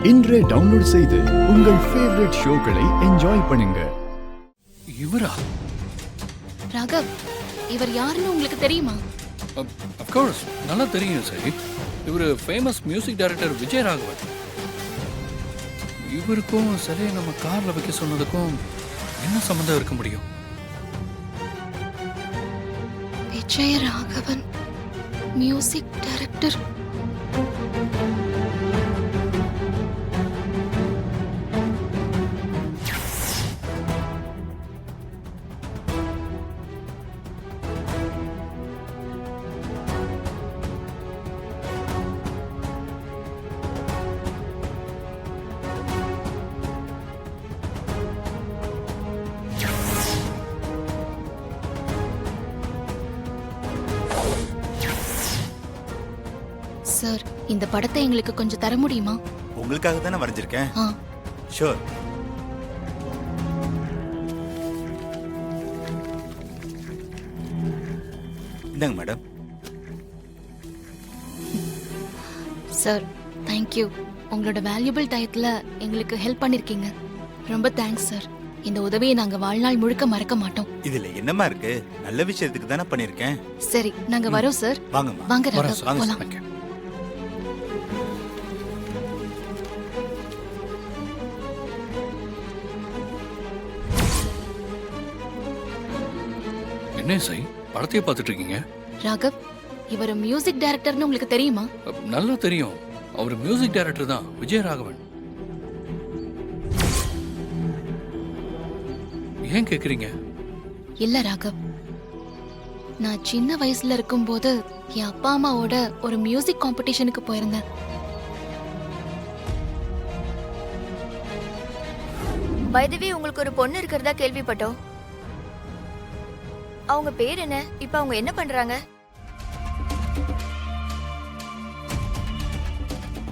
இன்றே டவுன்லோட் செய்து உங்கள் ஃபேவரட் ஷோக்களை என்ஜாய் பண்ணுங்க. இவரா? ராகவ், இவர் யாருன்னு உங்களுக்கு தெரியுமா? அஃப்கோர்ஸ் நல்லா தெரியும் சரி. இவர் famous music director Vijay Raghavan. இவருக்கும் சரி நம்ம கார்ல வைக்க சொன்னதுக்கும் என்ன சம்பந்தம் இருக்க முடியும்? Vijay Raghavan music director. Sir, இந்த படத்தை எங்களுக்கு கொஞ்சம் தர முடியுமா? உங்களுக்காக தானே வரைஞ்சிருக்கேன். ஷூர். இந்தாங்க மேடம். Sir, thank you. உங்களோட வேல்யூபிள் டயத்துல எங்களுக்கு ஹெல்ப் பண்ணிருக்கீங்க. ரொம்ப தேங்க்ஸ் சார். இந்த உதவியை நாங்க வாழ்நாள் முழுக்க மறக்க மாட்டோம். இதுல என்னமா இருக்கு? நல்ல விஷயத்துக்கு தானே பண்ணிருக்கேன். சரி, நாங்க வரோம் சார். வாங்கம்மா. வாங்க ராகவ், போலாம். என்ன சை படத்தையே பார்த்துட்டு இருக்கீங்க? ராகவ், இவர் மியூசிக் டைரக்டர்னு உங்களுக்கு தெரியுமா? நல்லா தெரியும். அவர் மியூசிக் டைரக்டர் தான், விஜய் ராகவன். ஏன் கேக்குறீங்க? இல்ல ராகவ், நான் சின்ன வயசுல இருக்கும்போது என் அப்பா அம்மாவோட ஒரு மியூசிக் காம்படிஷனுக்கு போயிருந்தேன். வைதவி, உங்களுக்கு ஒரு பொண்ணு இருக்கிறதா கேள்விப்பட்டோம். அவங்க பேர் என்ன? இப்ப அவங்க என்ன பண்றாங்க?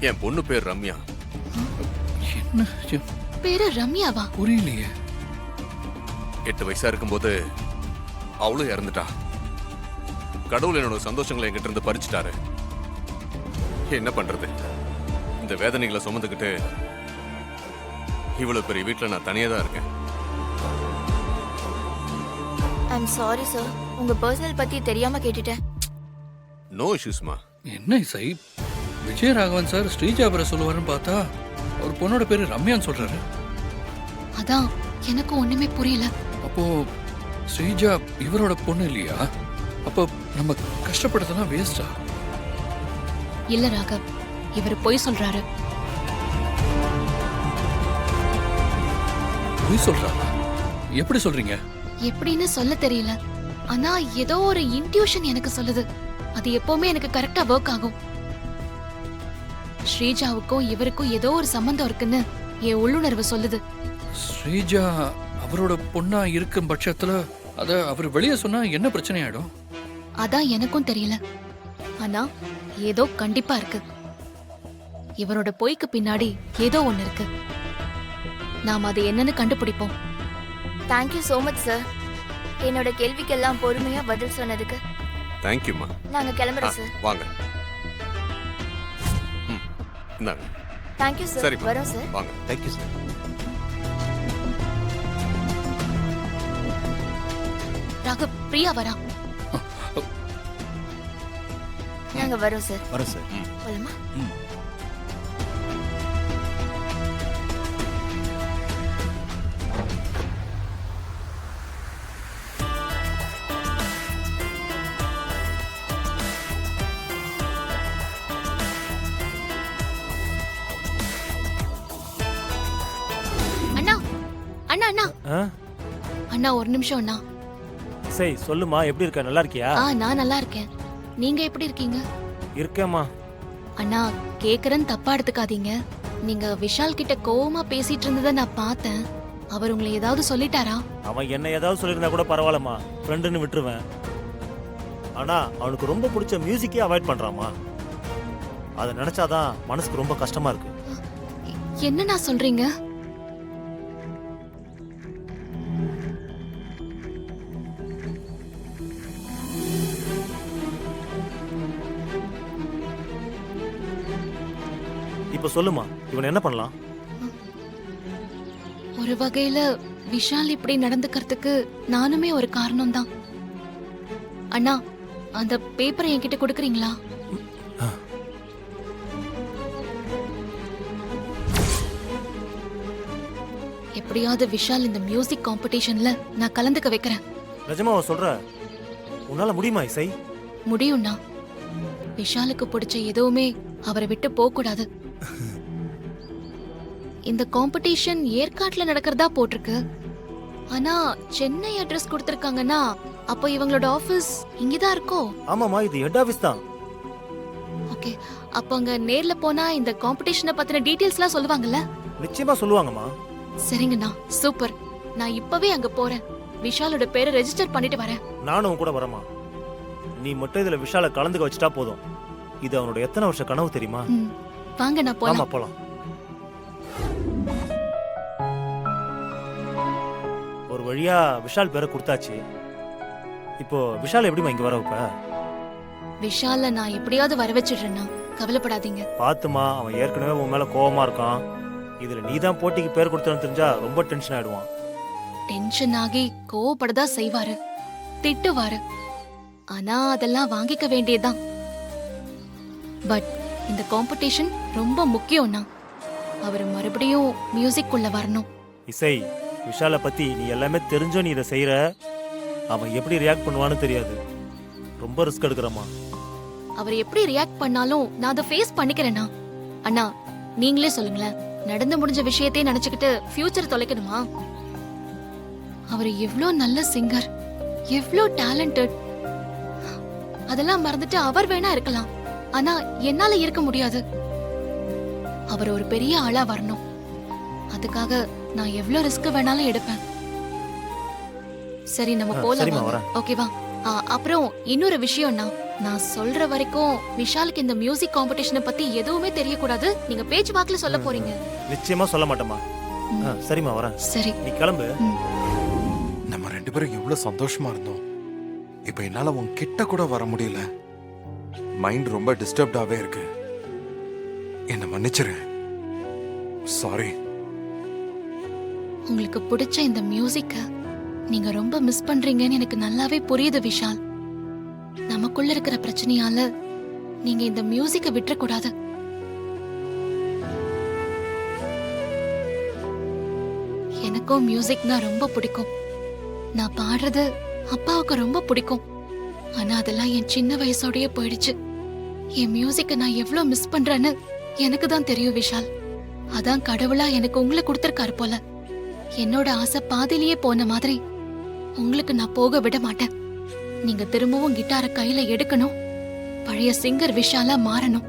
என் பொண்ணு பேர் ரம்யா. என்ன பேரு ரம்யாவா? புரியலையே. 8 வயசா இருக்கும்போது அவளும் இறந்துட்டா. கடவுள் என்னோட சந்தோஷங்களை என்கிட்ட இருந்து பறிச்சுட்டாரு. என்ன பண்றது? இந்த வேதனைகளை சுமந்துக்கிட்டு இவ்வளவு பெரிய வீட்டுல நான் தனியா தான் இருக்கேன். ஐம் சாரி சார், உங்க பர்சனல் பத்தி தெரியாம கேட்டுட்டேன். நோ இஷ்யூஸ்மா. என்ன இசை, விஜய் ராகவன் சார் ஸ்ரீஜாபுர சொல்லுவாருன்னு பார்த்தா ஒரு பொண்ணோட பேரு ரம்யான்னு சொல்றாரு. அதான் எனக்கு ஒண்ணுமே புரியல. அப்போ ஸ்ரீஜா இவரோட பொண்ணு இல்லையா? அப்போ நம்ம கஷ்டப்பட்டதெல்லாம் வேஸ்டா? இல்ல ராகவ், இவர் பொய் சொல்றாரு. பொய் சொல்றாரா? எப்படி சொல்றீங்க? எப்படின்னு சொல்ல தெரியல. ஆனா ஏதோ ஒரு இன்ட்யூஷன் எனக்கு சொல்லுது. அது எப்பவுமே எனக்கு கரெக்டா ஒர்க் ஆகும். ஸ்ரீஜாவுக்கும் இவருக்கும் ஏதோ ஒரு சம்பந்தம் இருக்குன்னு என் உள்ளுணர்வு சொல்லுது. ஸ்ரீஜா அவரோட பொண்ணா இருக்கும் பட்சத்துல அத அவர் வெளியே சொன்னா என்ன பிரச்சனை ஆயிடும்? அதான் எனக்கும் தெரியல. ஆனா ஏதோ கண்டிப்பா இருக்கு. இவரோட பொய்க்கு பின்னாடி ஏதோ ஒண்ணு இருக்கு. நாம அது என்னன்னு கண்டுபிடிப்போம். தேங்க்யூ சோ மச் சார், என்னோட கேள்விக்கெல்லாம் பொறுமையா பதில் சொன்னதுக்கு. தேங்க்யூமா. நாங்க கிளம்புறோம் சார். வாங்க. இந்தாங்க. Thank you sir. சரி வரோம் சார். வாங்க. Thank you sir. ராகவ், பிரியா வரா. நாங்க வரோம் சார். வரோம் சார். போலாமா? அண்ணா அண்ணா அண்ணா அண்ணா, ஒரு நிமிஷம் அண்ணா. சரி சொல்லுமா, எப்படி இருக்க? நல்லா இருக்கியா? நான் நல்லா இருக்கேன். நீங்க எப்படி இருக்கீங்க? இருக்கேம்மா. அண்ணா, கேக்குறேன்னு தப்பா எடுத்துக்காதீங்க. நீங்க விஷால் கிட்ட கோவமா பேசிட்டு இருந்ததை நான் பார்த்தேன். அவர் உங்களை ஏதாவது சொல்லிட்டாரா? அவன் என்ன ஏதாவது சொல்லியிருந்தா கூட பரவாயில்லம்மா, ஃப்ரெண்டுன்னு விட்டுருவேன். ஆனா அவனுக்கு ரொம்ப பிடிச்ச மியூசிக்கே அவாய்ட் பண்றாமா. அதை நினைச்சாதான் மனசுக்கு ரொம்ப கஷ்டமா இருக்கு. என்னண்ணா சொல்றீங்க? இப்ப சொல்லுமா, இவனை என்ன பண்ணலாம்? ஒரு வகையில விஷால் இப்படி நடந்துக்கிறதுக்கு நானுமே ஒரு காரணம் தான். அண்ணா, அந்த பேப்பரை என்கிட்ட கொடுக்குறீங்களா? எப்படியாவது விஷால் இந்த மியூசிக் காம்படிஷன்ல நான் கலந்துக்க வைக்கிறேன். நிஜமா அவன் சொல்ற உன்னால முடியுமா இசை? முடியும்ண்ணா. விஷாலுக்கு பிடிச்ச எதுவுமே அவரை விட்டு போக கூடாது. இந்த காம்படிஷன் ஏற்காட்டுல நடக்கிறதா போட்டிருக்கு. ஆனா சென்னை அட்ரஸ் கொடுத்திருக்காங்கன்னா அப்போ இவங்களோட ஆபீஸ் இங்கதான் இருக்கோ? ஆமாமா, இது ஹெட் ஆபீஸ் தான். ஓகே, அப்ப அங்க நேர்ல போனா இந்த காம்படிஷனை பத்தின டீடைல்ஸ்லாம் சொல்லுவாங்கல்ல? நிச்சயமா சொல்லுவாங்கம்மா. சரிங்கண்ணா, சூப்பர். நான் இப்பவே அங்க போறேன். விஷாலோட பேரை ரெஜிஸ்டர் பண்ணிட்டு வரேன். நானும் உன் கூட வரமா? நீ மட்டும் இதுல விஷால கலந்துக்க வச்சுட்டா போதும். இது அவனோட எத்தனை வருஷ கனவு தெரியுமா? வாங்க நான் ஆமா, போலாம். போலாம். ஒரு வழியா விஷால் பேரை கொடுத்தாச்சு. இப்போ விஷால் எப்படிமா இங்க வர வைப்ப? விஷால நான் எப்படியாவது வர வச்சிடுறேன்னா, கவலைப்படாதீங்க. பாத்துமா, அவன் ஏற்கனவே உன் மேல கோவமா இருக்கான். இதுல நீதான் போட்டிக்கு பேர் கொடுத்தன்னு தெரிஞ்சா ரொம்ப டென்ஷன் ஆயிடுவான். டென்ஷன் ஆகி கோவப்படதா செய்வாரு, திட்டுவாரு. ஆனா அதெல்லாம் வாங்கிக்க வேண்டியதுதான். பட் இந்த காம்படிஷன் ரொம்ப முக்கியம்னா அவர் மறுபடியும் மியூசிக் உள்ள வரணும். இசை, விஷாலை பத்தி நீ எல்லாமே தெரிஞ்சோ நீ இதை செய்யற. அவன் எப்படி ரியாக்ட் பண்ணுவான்னு தெரியாது. ரொம்ப ரிஸ்க் எடுக்கிறமா. அவர் எப்படி ரியாக்ட் பண்ணாலும் நான் அதை ஃபேஸ் பண்ணிக்கிறேன்னா. அண்ணா, நீங்களே சொல்லுங்களேன், நடந்து முடிஞ்ச விஷயத்தையே நினைச்சுக்கிட்டு ஃபியூச்சர் தொலைக்கணுமா? அவர் எவ்ளோ நல்ல சிங்கர், எவ்ளோ டேலண்டட். அதெல்லாம் மறந்துட்டு அவர் வேணா இருக்கலாம், ஆனா என்னால இருக்க முடியாது. அவர் ஒரு பெரிய ஆளா வரணும். அதுக்காக நான் எவ்ளோ ரிஸ்க் வேணாலும் எடுப்பேன். சரி, நம்ம சரிம்மா, போலாம். வரேன். ஓகேவா? அப்புறம் இன்னொரு விஷயம்னா, நான் சொல்ற வரைக்கும் விஷாலுக்கு இந்த மியூசிக் காம்படிஷனை பத்தி எதுவுமே தெரியக்கூடாது. நீங்க பேச்சு வாக்குல சொல்ல போறீங்க. நிச்சயமா சொல்ல மாட்டேமா. சரிம்மா, வரேன். சரி. நீ கிளம்பு. நம்ம 2 பேரும் எவ்வளவு சந்தோஷமா இருந்தோம். இப்ப என்னால உன் கிட்ட கூட வர முடியல. மைண்ட் ரொம்ப டிஸ்டர்ப்டாவே இருக்கு. என்ன மன்னிச்சிரு. சாரி. உங்களுக்கு பிடிச்ச இந்த மியூசிக்க நீங்க ரொம்ப மிஸ் பண்றீங்கன்னு எனக்கு நல்லாவே புரியுது விஷால். நமக்குள்ள இருக்கிற பிரச்சனையால நீங்க இந்த மியூசிக்க விட்டுற கூடாது. எனக்கும் மியூசிக்னா ரொம்ப பிடிக்கும். நான் பாடுறது அப்பாவுக்கு ரொம்ப பிடிக்கும். ஆனா அதெல்லாம் என் சின்ன வயசோடயே போயிடுச்சு. என் மியூசிக்க நான் எவ்வளவு மிஸ் பண்றேன்னு எனக்கு தான் தெரியும் விஷால். அதான் கடவுளா எனக்கு உங்களை கொடுத்திருக்காரு போல. என்னோட ஆசை பாதியிலேயே போன மாதிரி உங்களுக்கு நான் போக விட மாட்டேன். நீங்க திரும்பவும் கிட்டார கையில எடுக்கணும். பழைய சிங்கர் விஷாலா மாறணும்.